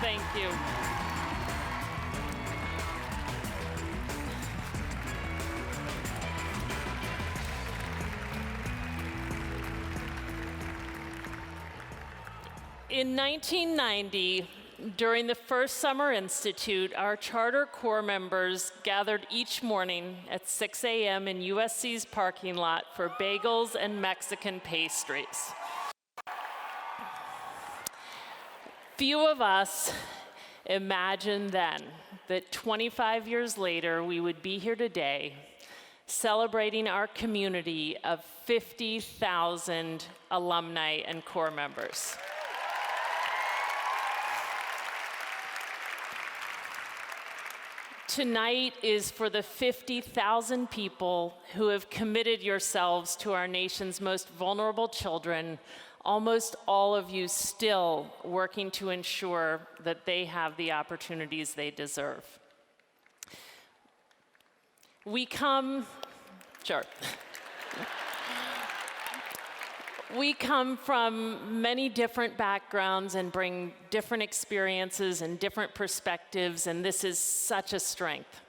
Thank you. In 1990, during the first Summer Institute, our charter corps members gathered each morning at 6 a.m. in USC's parking lot for bagels and Mexican pastries. Few of us imagined then that 25 years later, we would be here today celebrating our community of 50,000 alumni and corps members. Tonight is for the 50,000 people who have committed yourselves to our nation's most vulnerable children, almost all of you still working to ensure that they have the opportunities they deserve. We come from many different backgrounds and bring different experiences and different perspectives, and this is such a strength.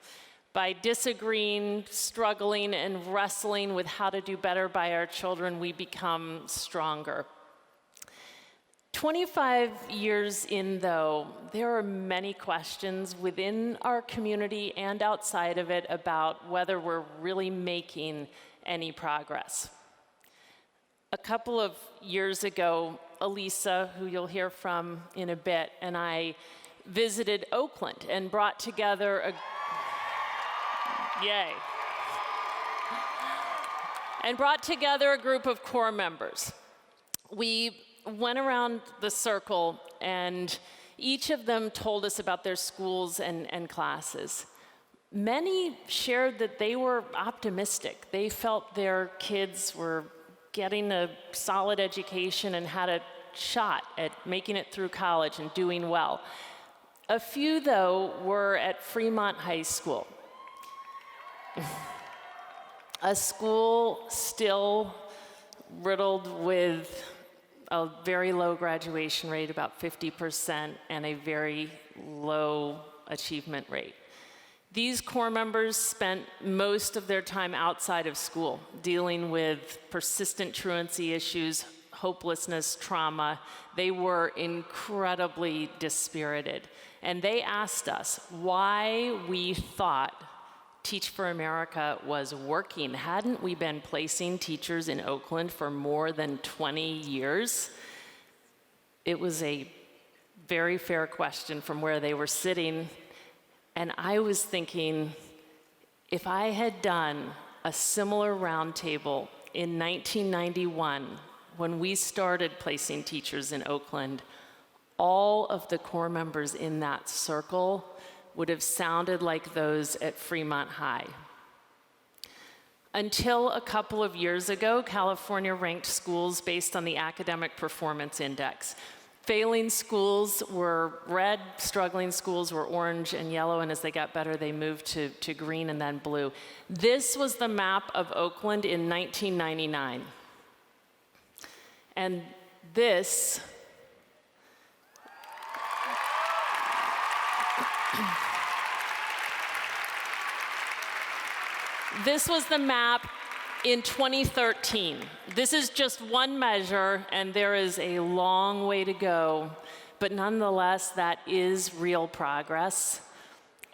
By disagreeing, struggling, and wrestling with how to do better by our children, we become stronger. 25 years in, though, there are many questions within our community and outside of it about whether we're really making any progress. A couple of years ago, Elisa, who you'll hear from in a bit, and I visited Oakland and brought together a group of corps members. We went around the circle, and each of them told us about their schools and classes. Many shared that they were optimistic. They felt their kids were getting a solid education and had a shot at making it through college and doing well. A few, though, were at Fremont High School, a school still riddled with a very low graduation rate, about 50%, and a very low achievement rate. These corps members spent most of their time outside of school, dealing with persistent truancy issues, hopelessness, trauma. They were incredibly dispirited. And they asked us why we thought Teach for America was working. Hadn't we been placing teachers in Oakland for more than 20 years? It was a very fair question from where they were sitting. And I was thinking, if I had done a similar roundtable in 1991, when we started placing teachers in Oakland, all of the corps members in that circle would have sounded like those at Fremont High. Until a couple of years ago, California ranked schools based on the Academic Performance Index. Failing schools were red, struggling schools were orange and yellow, and as they got better, they moved to green and then blue. This was the map of Oakland in 1999. And this was the map in 2013. This is just one measure, and there is a long way to go, but nonetheless, that is real progress.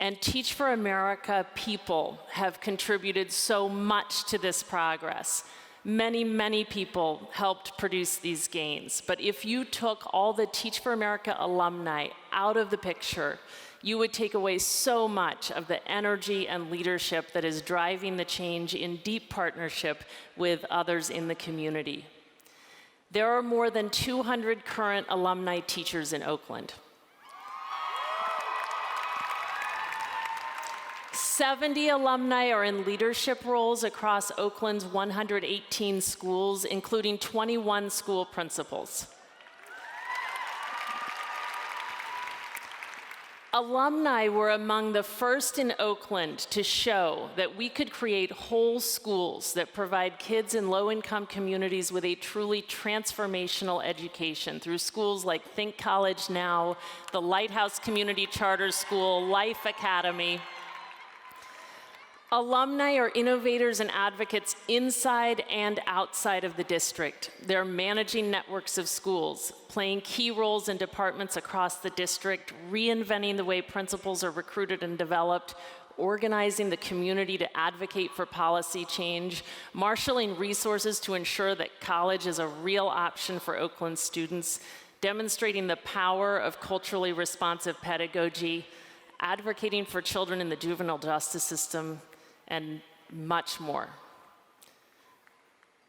And Teach for America people have contributed so much to this progress. Many, many people helped produce these gains. But if you took all the Teach for America alumni out of the picture, you would take away so much of the energy and leadership that is driving the change in deep partnership with others in the community. There are more than 200 current alumni teachers in Oakland. 70 alumni are in leadership roles across Oakland's 118 schools, including 21 school principals. Alumni were among the first in Oakland to show that we could create whole schools that provide kids in low-income communities with a truly transformational education through schools like Think College Now, the Lighthouse Community Charter School, Life Academy. Alumni are innovators and advocates inside and outside of the district. They're managing networks of schools, playing key roles in departments across the district, reinventing the way principals are recruited and developed, organizing the community to advocate for policy change, marshaling resources to ensure that college is a real option for Oakland students, demonstrating the power of culturally responsive pedagogy, advocating for children in the juvenile justice system, and much more.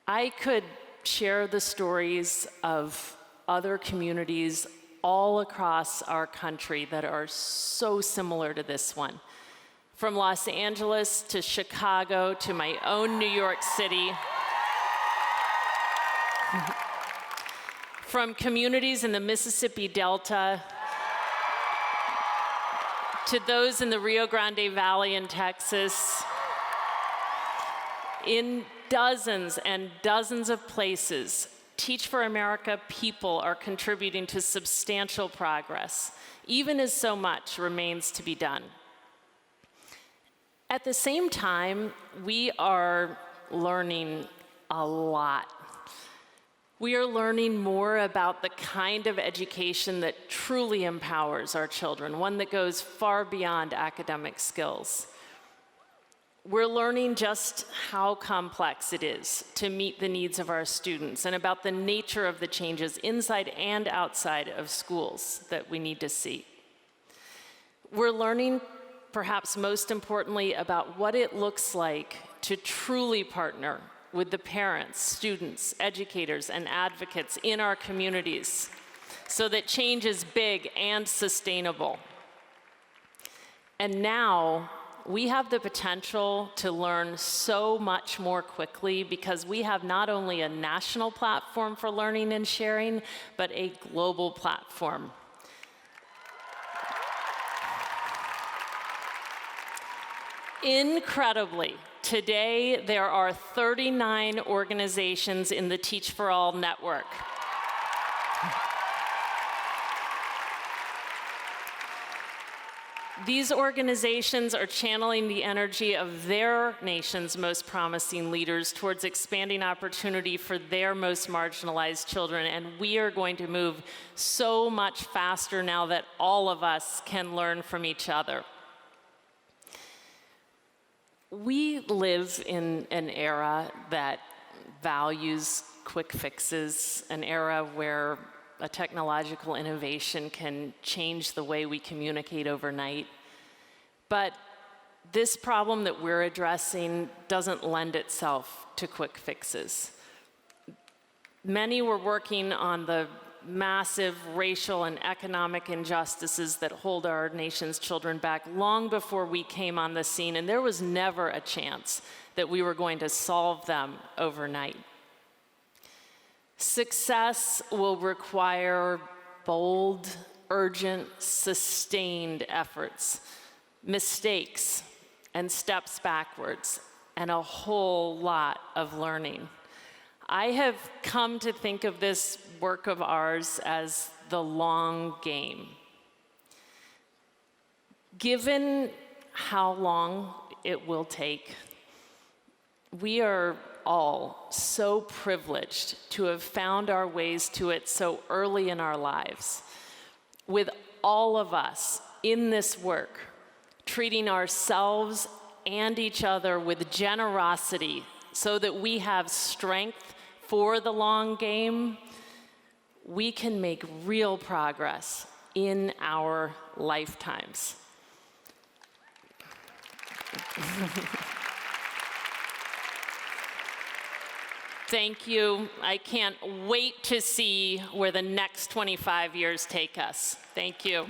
I could share the stories of other communities all across our country that are so similar to this one. From Los Angeles to Chicago to my own New York City. From communities in the Mississippi Delta to those in the Rio Grande Valley in Texas. In dozens and dozens of places, Teach for America people are contributing to substantial progress, even as so much remains to be done. At the same time, we are learning a lot. We are learning more about the kind of education that truly empowers our children, one that goes far beyond academic skills. We're learning just how complex it is to meet the needs of our students and about the nature of the changes inside and outside of schools that we need to see. We're learning, perhaps most importantly, about what it looks like to truly partner with the parents, students, educators, and advocates in our communities so that change is big and sustainable. And now, we have the potential to learn so much more quickly because we have not only a national platform for learning and sharing, but a global platform. Incredibly, today there are 39 organizations in the Teach for All network. These organizations are channeling the energy of their nation's most promising leaders towards expanding opportunity for their most marginalized children, and we are going to move so much faster now that all of us can learn from each other. We live in an era that values quick fixes, an era where a technological innovation can change the way we communicate overnight. But this problem that we're addressing doesn't lend itself to quick fixes. Many were working on the massive racial and economic injustices that hold our nation's children back long before we came on the scene, and there was never a chance that we were going to solve them overnight. Success will require bold, urgent, sustained efforts, mistakes, and steps backwards, and a whole lot of learning. I have come to think of this work of ours as the long game. Given how long it will take, we are all so privileged to have found our ways to it so early in our lives. With all of us in this work, treating ourselves and each other with generosity so that we have strength for the long game, we can make real progress in our lifetimes. Thank you. I can't wait to see where the next 25 years take us. Thank you.